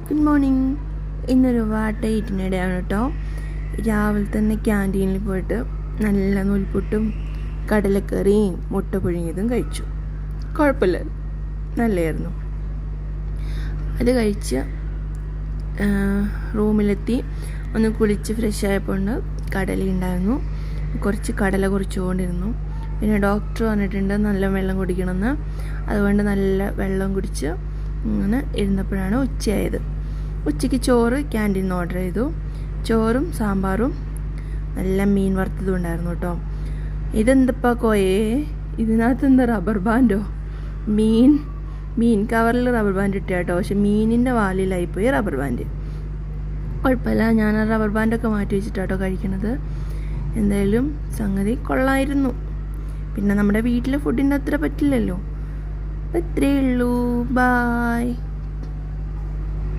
Good morning. ഇന്നൊരു വാട്ടയിട്ടിനിടെയാണ് കേട്ടോ. രാവിലെ തന്നെ ക്യാൻറ്റീനിൽ പോയിട്ട് നല്ല നൂൽപുട്ടും കടലക്കറിയും മുട്ട പുഴുങ്ങിയതും കഴിച്ചു. കുഴപ്പമില്ല, നല്ലതായിരുന്നു. അത് കഴിച്ച് റൂമിലെത്തി ഒന്ന് കുളിച്ച് ഫ്രഷ് ആയപ്പോൾ കടല ഉണ്ടായിരുന്നു. കുറച്ച് കടല കുറിച്ചുകൊണ്ടിരുന്നു. പിന്നെ ഡോക്ടർ പറഞ്ഞിട്ടുണ്ട് നല്ല വെള്ളം കുടിക്കണമെന്ന്. അതുകൊണ്ട് നല്ല വെള്ളം കുടിച്ച് അങ്ങനെ ഇരുന്നപ്പോഴാണ് ഉച്ചയായത്. ഉച്ചയ്ക്ക് ചോറ് ക്യാൻറ്റീനിൽ നിന്ന് ഓർഡർ ചെയ്തു. ചോറും സാമ്പാറും നല്ല മീൻ വറുത്തതും ഉണ്ടായിരുന്നു കേട്ടോ. ഇതെന്തപ്പാ കോയേ, ഇതിനകത്ത് എന്താ റബ്ബർ ബാൻഡോ? മീൻ കവറിൽ റബ്ബർ ബാൻഡ് ഇട്ട കേട്ടോ. പക്ഷെ മീനിൻ്റെ വാലിലായിപ്പോയി റബ്ബർ ബാൻഡ്. കുഴപ്പമില്ല, ഞാൻ ആ റബ്ബർ ബാൻഡൊക്കെ മാറ്റി വെച്ചിട്ടാട്ടോ കഴിക്കണത്. എന്തായാലും സംഗതി കൊള്ളായിരുന്നു. പിന്നെ നമ്മുടെ വീട്ടിലെ ഫുഡിൻ്റെ അത്ര പറ്റില്ലല്ലോ. അപ്പം ഇത്രയേ ഉള്ളൂ. ബായ്.